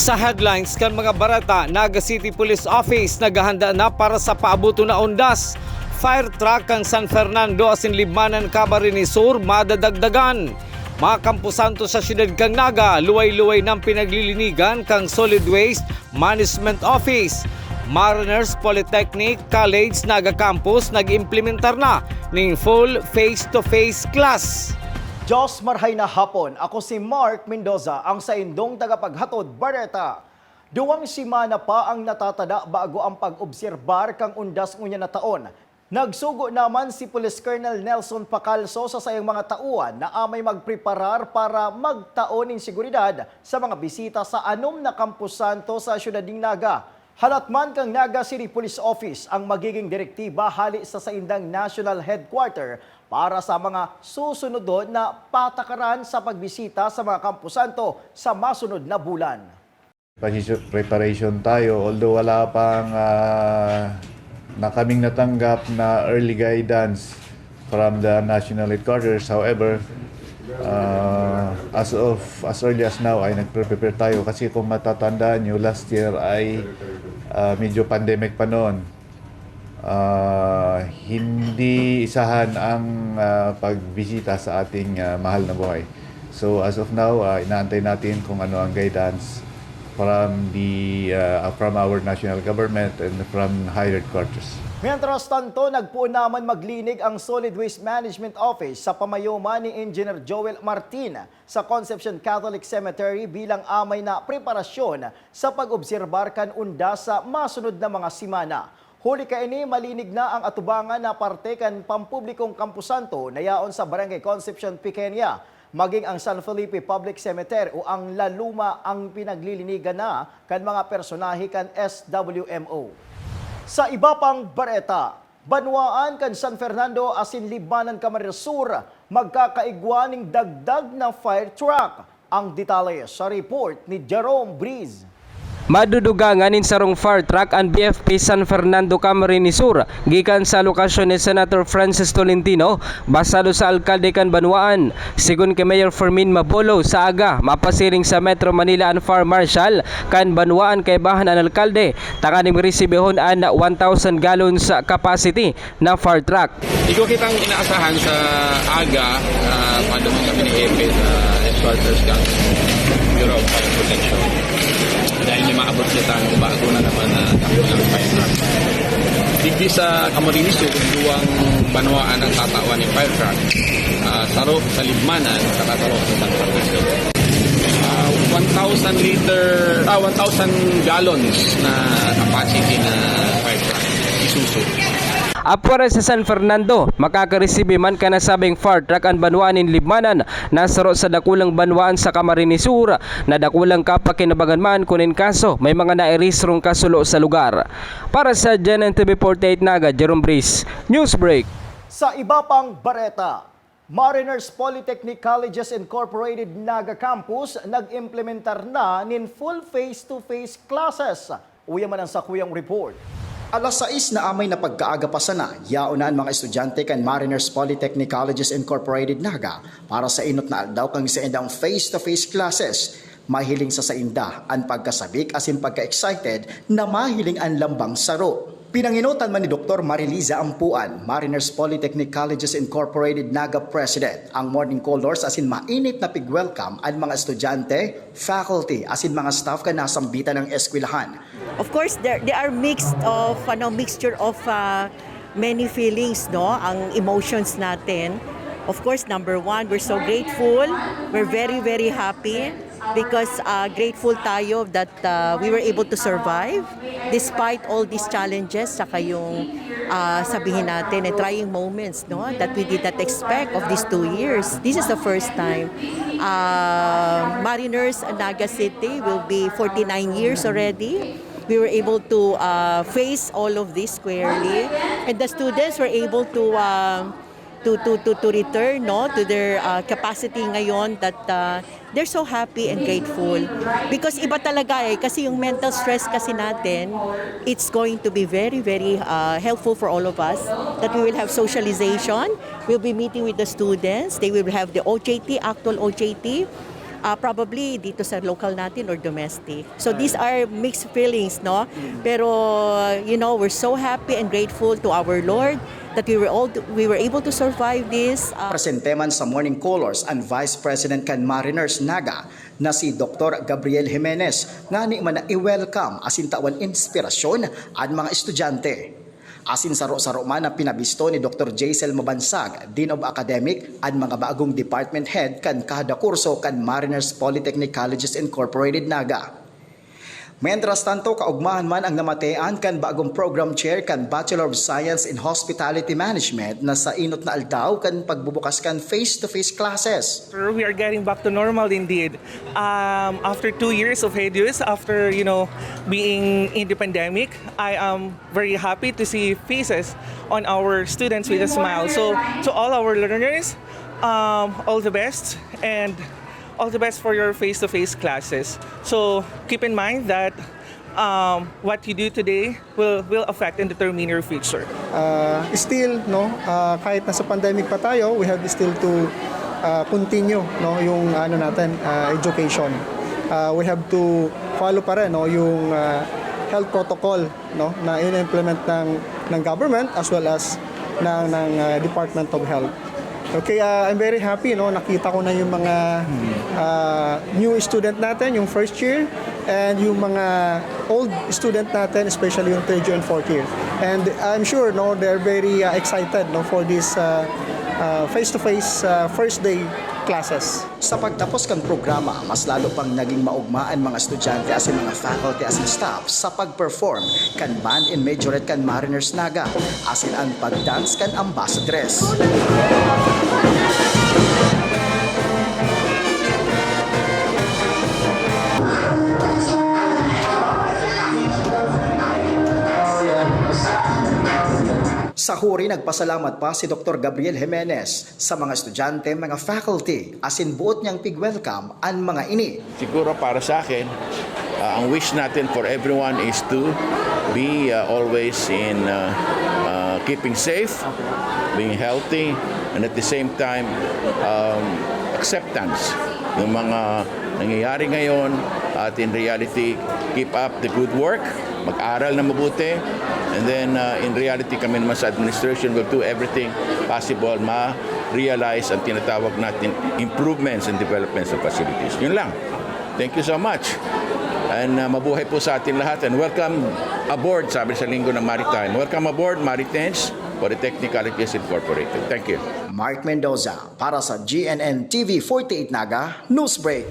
Sa headlines kan mga barata, Naga City Police Office naghahanda na para sa paabuto na undas. Fire truck kang San Fernando asin Libmanan Camarines Sur madadagdagan. Mga kampusanto sa siyudad kang Naga, luway-luway ng pinaglilinigan kang Solid Waste Management Office. Mariners Polytechnic College Naga Campus nag-implementar na ng full face-to-face class. Diyos marhay na hapon, ako si Mark Mendoza, ang sa indong tagapaghatod Bareta. Duwang simana pa ang natatada bago ang pag-obserbar kang undas ngunya na taon. Nagsugo naman si Police Colonel Nelson Pacalso sa sayang mga tauan na amay magpreparar para magtaon ng seguridad sa mga bisita sa anom na kampusanto sa siyudad ng Naga. Halatman kang Naga City Police Office ang magiging direktiba hali sa saindang National Headquarter para sa mga susunod na patakaran sa pagbisita sa mga kampusanto sa masunod na bulan. Preparation tayo, although wala pang na kaming natanggap na early guidance from the National Headquarters. However, as early as now ay nagprepare tayo kasi kung matatandaan nyo, last year ay medyo pandemic pa noon. Hindi isahan ang pagbisita sa ating mahal na buhay. So as of now, inaantay natin kung ano ang guidance from our national government and from higher headquarters. Mientras tanto, nagpuon naman maglinig ang Solid Waste Management Office sa pamayuma ni Engineer Joel Martin sa Concepcion Catholic Cemetery bilang amay na preparasyon sa pag-obserbar kan unda sa masunod na mga simana. Huli kaini malinig na ang atubangan na parte kan pampublikong kampusanto na yaon sa Barangay Concepcion, Pequeña, maging ang San Felipe Public Cemetery o ang Laluma ang pinaglilinigan na kan mga personahe kan SWMO. Sa iba pang bareta, banwaan kan San Fernando asin Libmanan Camarines Sur magkakaigwa ng dagdag na fire truck. Ang detalye sa report ni Jerome Breeze. Maduduganganin sarong fire truck ang BFP San Fernando Camarines Sur gikan sa lokasyon ni Senator Francis Tolentino basado sa alkalde kan Banwaan. Sigon kay Mayor Fermin Mabolo sa aga mapasiring sa Metro Manila ang Fire Marshal kan Banwaan kay bahan ang alkalde takaning resibihon an 1,000 gallons capacity na fire truck. Ikaw kitang inaasahan sa aga padumang kami ni Epe sa headquarters kang Bureau of Fire Protection. Dahil yung maabot siya tayo bago na naman na ng fire truck. Digdi sa Camarines Sur, duwang banwaan ang tatawan ng fire truck. Taro sa Libmanan, saka taro sa San Francisco. 1,000 gallons na capacity na fire truck. Isuso. Apwara sa San Fernando, makakaresebe man ka nasabing fire truck ang banwaan in Libmanan nasaro sa dakulang banwaan sa Camarines Sur na dakulang kapakinabangan man kunin kaso may mga nairisrong kasulo sa lugar. Para sa GNN TV 48 Naga, Jerome Breeze, News Break. Sa iba pang bareta, Mariners Polytechnic Colleges Incorporated Naga Campus nag-implementar na nin full face-to-face classes. Uya man ang sakuyang report. Alas 6 na amay na pagkaaga pa sana, yaonan mga estudyante kan Mariners Polytechnic Colleges Incorporated Naga para sa inot na aldaw kang sa indang face-to-face classes. Mahiling sa sainda ang pagkasabik asin pagka-excited na mahiling ang lambang saro. Pinanginutan man ni Dr. Mariliza Ampuan, Mariners Polytechnic Colleges Incorporated Naga President, ang morning colors asin mainit na pig-welcome ang mga estudyante, faculty asin mga staff ka nasambitan ng eskwelahan. Of course, there are mixture of many feelings, no? Ang emotions natin. Of course, number one, we're so grateful. We're very, very happy because grateful tayo that we were able to survive despite all these challenges, saka yung sabihin natin, trying moments, no? That we did not expect of these 2 years. This is the first time. Mariners Naga City will be 49 years already. We were able to face all of this squarely, and the students were able to return, no, to their capacity ngayon that they're so happy and grateful because iba talaga kasi yung mental stress kasi natin, it's going to be very, very helpful for all of us that we will have socialization, we'll be meeting with the students, they will have the OJT, actual OJT, probably dito sa local natin or domestic. So these are mixed feelings, no? Pero we're so happy and grateful to our Lord that we were able to survive this. Presente man sa Morning Colors ang Vice President kan Mariners Naga na si Dr. Gabriel Jimenez nga ni man na i-welcome asin tawan inspirasyon ang mga estudyante. Asin saro-saro man na pinabisto ni Dr. Jaisel Mabansag, Dean of Academic, at mga bagong department head kan kada kurso kan Mariners Polytechnic Colleges Incorporated Naga. Mientras tanto, kaugmahan man ang namatean kan bagong program chair kan Bachelor of Science in Hospitality Management na sa inot na aldaw kan pagbubukas kan face-to-face classes. We are getting back to normal indeed. After 2 years of hiatus, after being in the pandemic, I am very happy to see faces on our students with a smile. So to all our learners, all the best and all the best for your face-to-face classes. So keep in mind that what you do today will affect and determine your future. Still, kahit nasa pandemic pa tayo, we have still to continue yung education. We have to follow pa rin yung health protocol na in-implement ng government as well as ng Department of Health. Okay, I'm very happy, nakita ko na yung mga new student natin, yung first year, and yung mga old student natin, especially yung third year and fourth year. And I'm sure they're very excited for this face-to-face first day classes. Sa pagtapos kan programa, mas lalo pang naging maugmaan mga estudyante asin mga faculty asin staff sa pag-perform kan band in majorette kan Mariners Naga asin ang pag-dance kan ambassadress. Sa huri, nagpasalamat pa si Dr. Gabriel Jimenez sa mga estudyante, mga faculty, asin buot niyang pig-welcome ang mga ini. Siguro para sa akin, ang wish natin for everyone is to be always in keeping safe, being healthy, and at the same time, acceptance ng mga nangyayari ngayon at in reality, keep up the good work, mag-aral na mabuti, and then in reality kami naman sa administration will do everything possible ma-realize ang tinatawag natin improvements and developments of facilities. Yun lang. Thank you so much. And mabuhay po sa atin lahat and welcome aboard, sabi sa Linggo ng Maritime. Welcome aboard, Maritains Polytechnic Colleges Incorporated. Thank you. Mark Mendoza para sa GNN TV 48 Naga Newsbreak.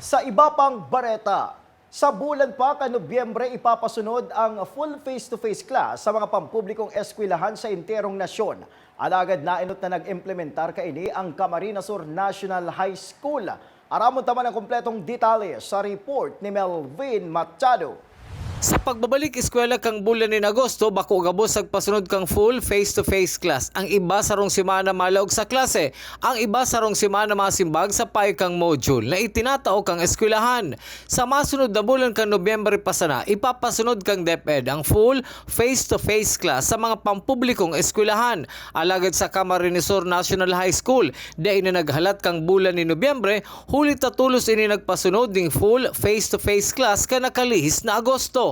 Sa iba pang bareta, sa bulan pa ka Nobyembre ipapasunod ang full face-to-face class sa mga pampublikong eskwelahan sa interong nasyon. Alagad nainot na nag-implementar kaini ang Camarines Sur National High School. Aramon taman ang kompletong detalye sa report ni Melvin Machado. Sa pagbabalik eskwela kang bulan ni Agosto, bako gabos pasunod kang full face-to-face class. Ang iba sarong semana malaog sa klase, ang iba sarong semana masimbag sa kang module na itinatao kang eskwelahan. Sa masunod na bulan kang Nobyembre pa sana, ipapasunod kang DepEd ang full face-to-face class sa mga pampublikong eskwelahan. Alagad sa Camarines Sur National High School, di na naghalat kang bulan ni Nobyembre, hulit tatulos ini nagpasunod ding full face-to-face class ka nakalihis na Agosto.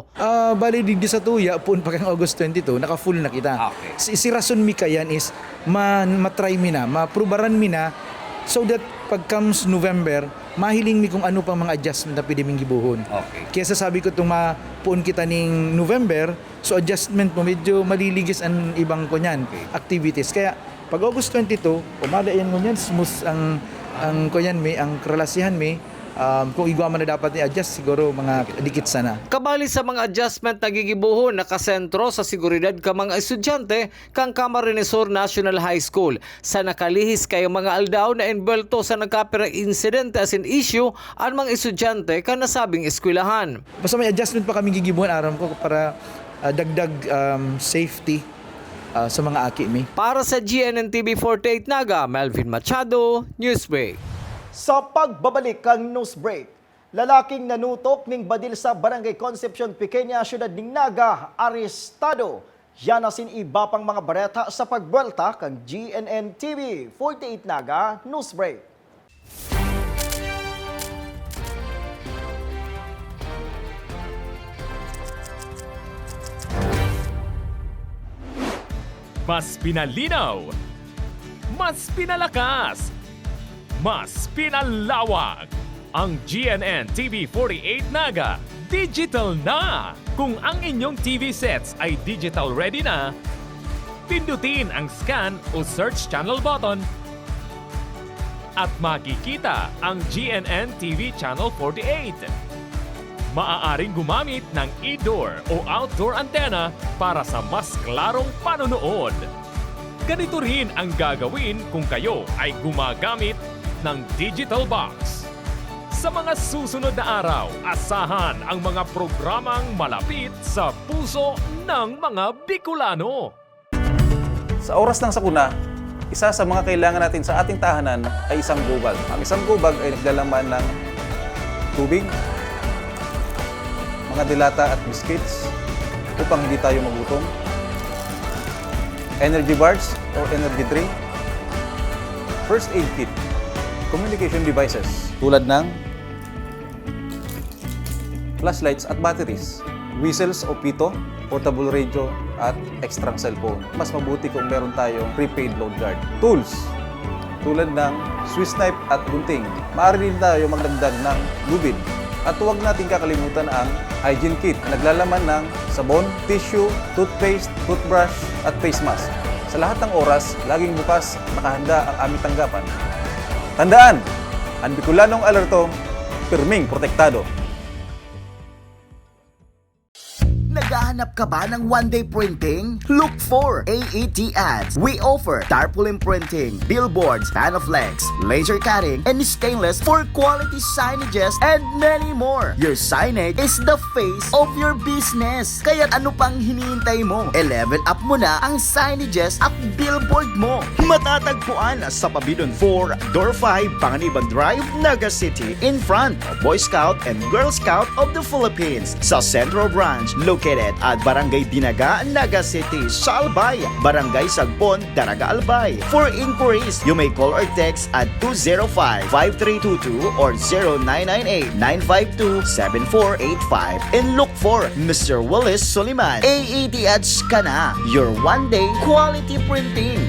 Bali digdi sa tuya pun pagkang August 22 naka-full na kita. Okay. Si rason mi kayan is matry mi na, maprubaran mi na so that pag comes November, mahiling mi kung ano pang mga adjustment na pwede ming gibuhon. Okay. Kaya sasabi ko itong mapuon kita ning November, so adjustment mo medyo maliligis ang ibang kunyan activities. Kaya pag August 22, umada yan ngunyan, smooth ang kunyan mi, ang krelasihan mi. Kung igwa man na dapat i-adjust, siguro mga dikit sana. Kabali sa mga adjustment na gigibuhon, nakasentro sa seguridad ka mga estudyante kang Camarines Sur National High School. Sa nakalihis kayo mga aldaw na inbelto sa nagkapira incident as in issue ang mga estudyante ka nasabing eskwelahan. Basta may adjustment pa kami gigibuhon aram ko para dagdag safety sa mga aki mi. Para sa GNN TV 48 Naga, Melvin Machado, Newsbreak. Sa pagbabalik kang Newsbreak, lalaking nanutok ning badil sa Barangay Concepcion, Pequeña, Syudad ning Naga, arestado. Yan asin iba pang mga bareta sa pagbuelta kang GNN TV 48 Naga Newsbreak. Mas pinalinaw, mas pinalakas, mas pinalawak. Ang GNN TV 48 Naga, digital na! Kung ang inyong TV sets ay digital ready na, pindutin ang scan o search channel button at makikita ang GNN TV Channel 48. Maaaring gumamit ng indoor o outdoor antenna para sa mas klarong panonood. Ganito rin ang gagawin kung kayo ay gumagamit ng digital box. Sa mga susunod na araw, asahan ang mga programang malapit sa puso ng mga Bicolano. Sa oras ng sakuna, isa sa mga kailangan natin sa ating tahanan ay isang gubag. Ang isang gubag ay naglalaman ng tubig, mga dilata at biscuits upang hindi tayo magutom, energy bars o energy drink, first aid kit, communication devices tulad ng flashlights at batteries, whistles o pito, portable radio at extrang cellphone. Mas mabuti kung meron tayong prepaid load guard. Tools tulad ng Swiss knife at gunting. Maaari din tayo magdagdag ng lubid. At huwag natin kakalimutan ang hygiene kit na naglalaman ng sabon, tissue, toothpaste, toothbrush at face mask. Sa lahat ng oras, laging bukas nakahanda ang aming tanggapan. Tandaan, ang Bicolanong alerto, pirming protektado. Naghahanap ka ba ng one-day printing? Look for AET Ads. We offer tarpaulin printing, billboards, pamphlets, laser cutting, and stainless for quality signages and many more. Your signage is the face of your business. Kaya ano pang hinihintay mo? I-level up mo na ang signages at billboard mo. Matatagpuan sa Pabidon 4, Door 5, Panganiban Drive, Naga City, in front of Boy Scout and Girl Scout of the Philippines. Sa Central Branch, located at Barangay Dinaga, Naga City, sa Albay, Barangay Sagbon, Daraga Albay. For inquiries, you may call or text at 205-5322 or 0998-952-7485 and look for Mr. Willis Soliman. AET Ads ka na, your one-day quality printing.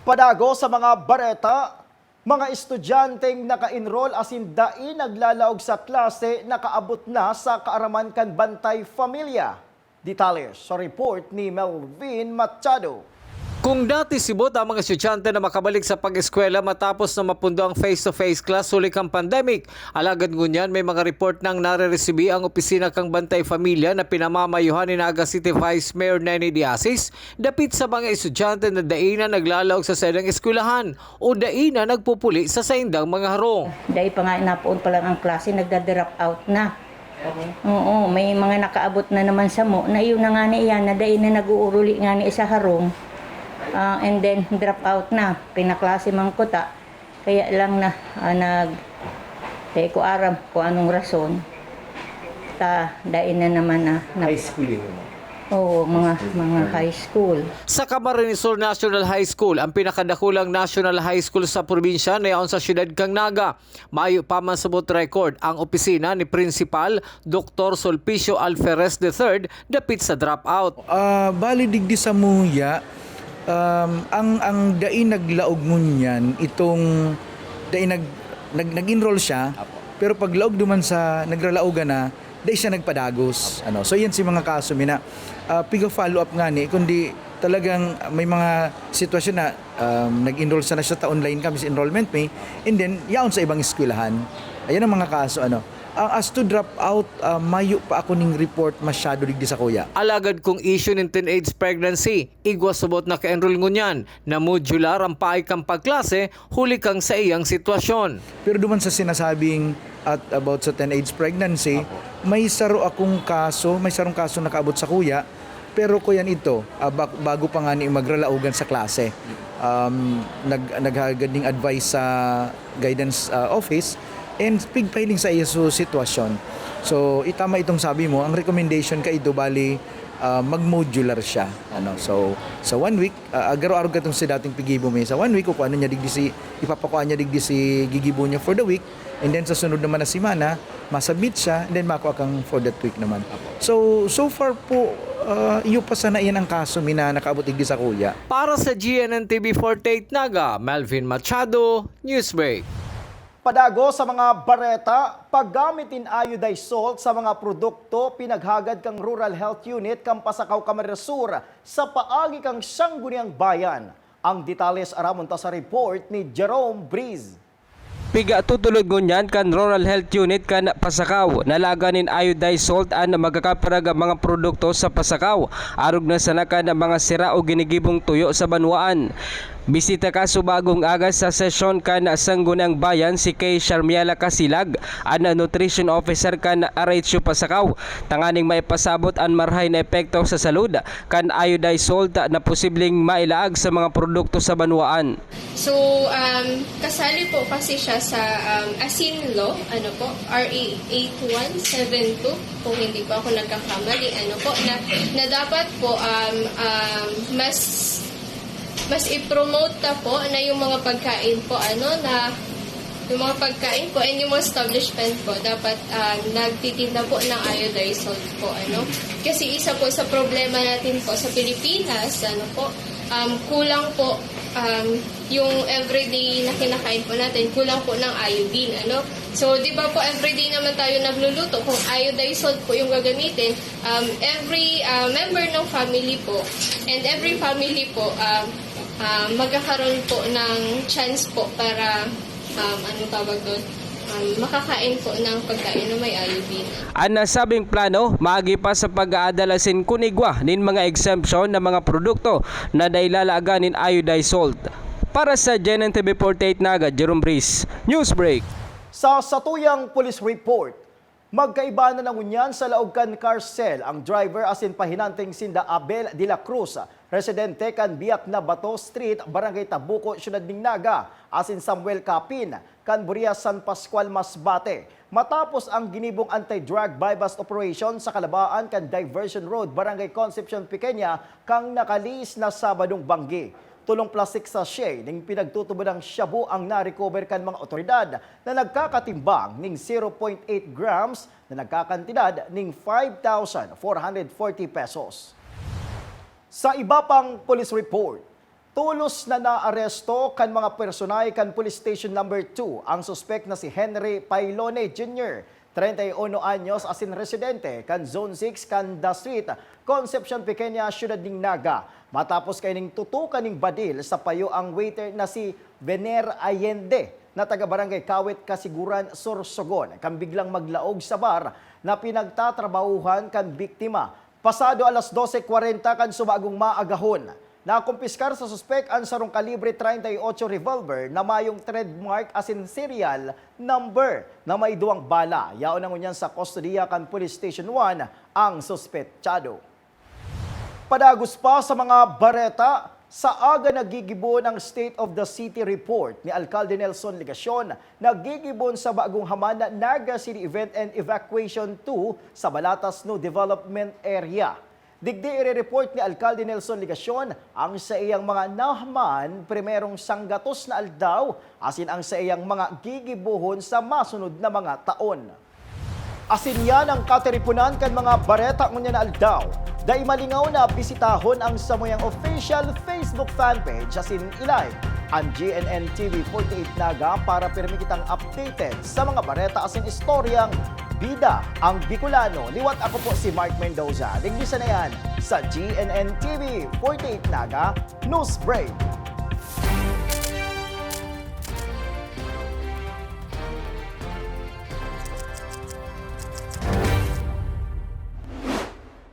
Padago sa mga bareta, mga estudyanteng naka-enroll as in dain naglalaog sa klase nakaabot na sa kaaraman kan Bantay Familia. Detalles sa report ni Melvin Machado. Kung dati sibot ang mga estudyante na makabalik sa pag-eskwela matapos na mapundo ang face-to-face class huli kang pandemic, alagad ngunyan may mga report nang nare-resibi ang opisina kang Bantay Familia na pinamamayuhan ni Naga City Vice Mayor Nene Diasis dapit sa mga estudyante na daina naglalaog sa saindang eskwelahan o daina nagpupuli sa saindang mga harong. Dahil pa nga napoon pa lang ang klase, nagda-drop out na. Oo, may mga nakaabot na naman sa mo na yun na nga niya na daina nag-uuruli nga ni isa harong. And then drop out na, pinaklase mang kuta, kaya lang na kaya ko aram kung anong rason, dain na naman na high school yun. Oo, mga high school. Sa Camarines Sur National High School, ang pinakadakulang national high school sa probinsya na yaon sa siyudad kang Naga. Maayo pa man sabot record ang opisina ni Principal Dr. Sulpicio Alferez III dapit sa dropout. Bali digdi sa muya, ang dain naglaog ngunyan itong dain nag-enroll siya. Pero pag laog duman sa nagralaogan na dahil siya nagpadagos. So yan si mga kaso mina pigo follow up nga ni kundi talagang may mga sitwasyon na nag-enroll sa na siya ta online kami sa enrollment may and then yaon sa ibang eskwelahan. Ayan ang mga kaso as to drop out, mayo pa ako ning report masyado digdi sa kuya. Alagad kung issue ng teenage pregnancy, igwas subot na ka-enroll ngunyan na modular ang paay kang pagklase, huli kang sa iyang sitwasyon. Pero duman sa sinasabing at about sa teenage pregnancy, may sarong kaso nakaabot sa kuya, pero kuyan ito, bago pa nga ni magralaugan sa klase. Naghagad ning advice sa guidance office, and pigpailing sa iyo sitwasyon. So itama itong sabi mo, ang recommendation ka ito bali mag-modular siya. So sa 1 week, agaro-aro katong si dating pigibo may sa 1 week ko ano niya digdi si ipapakuan niya digdi si gigibo niya for the week, and then sa sunod naman na semana masubmit siya, and then makuha kang for that week naman. So far po iyo pa sana iyan ang kaso mina nakaabot digdi sa kuya. Para sa GNN TV 48 Naga, Melvin Machado, Newsbreak. Padago sa mga bareta, paggamitin iodized salt sa mga produkto pinaghagad kang Rural Health Unit kang Pasakaw, Camarines Sur sa paagi kang Sangguniang Bayan. Ang detalles aramon ta sa report ni Jerome Breeze. Piga tutulod ngunyan kan Rural Health Unit kan Pasakaw. Nalaganin iodized salt an magkakaparaga mga produkto sa Pasakaw. Arog na sana kan mga sira o ginigibong tuyo sa banwaan. Bisita ka subagong aga sa sesyon kan Sangguniang Bayan si Kay Sharmiela Kasilag, an nutrition officer kan RH Pasakaw. Tanganing maipasabot ang marhay na epekto sa salud kan iodized salt na posibleng mailaag sa mga produkto sa banwaan. So, kasali po kasi siya sa ASIN Law, RA 8172, kung hindi po ako nagkakamali, na dapat po mas i-promote ta po na yung mga pagkain po, yung mga pagkain po and yung mga establishment po dapat nagtitinda po ng iodized salt po, Kasi isa po sa problema natin po sa Pilipinas, kulang po yung everyday na kinakain po natin, kulang po ng iodine, So, di ba po everyday naman tayo nagluluto, kung iodized salt po yung gagamitin, every member ng family po and every family po magkakaroon po ng chance po para makakain po ng pagkain na may iodine. Ang nasabing plano, maagi pa sa pag-aadalasin kunigwa nin mga exemption na mga produkto na dailalaga nin iodized salt. Para sa GNN TV 48 Naga, Jerome Breeze, Newsbreak. Sa satuyang police report, magkaiba na nangunyan sa Laugcan Carcel ang driver asin pahinanting sinda Abel de la Cruz, residente kan Biak na Bato Street, Barangay Tabuco, Syudad Naga, asin Samuel Capin, kan Buria San Pascual, Masbate. Matapos ang ginibong anti-drug bypass operation sa Kalabaan kan Diversion Road, Barangay Concepcion, Pequeña, kang nakalis na Sabadong Banggi. Tulong plastic sachet ng pinagtutubo ng shabu ang na-recover kan mga otoridad na nagkakatimbang ng 0.8 grams na nagkakantidad ng 5,440 pesos. Sa iba pang police report, tulos na naaresto kan mga personay kan Police Station No. 2 ang suspect na si Henry Pailone Jr., 31 anyos, asin residente kan Zone 6 Kanda Street, Concepcion, Pequeña, Syudad Naga. Matapos kaining tutukan ng badil sa payo ang waiter na si Vener Allende na taga-barangay Kawit, Kasiguran, Sorsogon, kang biglang maglaog sa bar na pinagtatrabahuhan kan biktima. Pasado alas 12:40 kan subagong maagahon. Nakumpiskar sa suspect ang sarong kalibre 38 revolver na mayong trademark asin serial number na may duwang bala. Yaon ang unyan sa kustodiya kan Police Station 1 ang suspetsado. Padagos pa sa mga bareta, sa aga nagigibon ang State of the City report ni Alcalde Nelson Ligacion, nagigibon sa bagong Hamana Naga City Event and Evacuation 2 sa Balatas No Development Area. Digdi i-report ni Alcalde Nelson Ligacion ang sa iyang mga nahman primerong sanggatos na aldaw, asin ang sa iyang mga gigibuhon sa masunod na mga taon. Asin yan ang kateripunan kan mga bareta ngunya na aldaw. Dahil malingaw na bisitahon ang samuyang official Facebook fanpage asin ilike ang GNN TV 48 Naga para pirmi kitang updated sa mga bareta asin istoryang bida ang Bicolano. Liwat ako po si Mark Mendoza. Digdisa na yan sa GNN TV 48 Naga Newsbreak.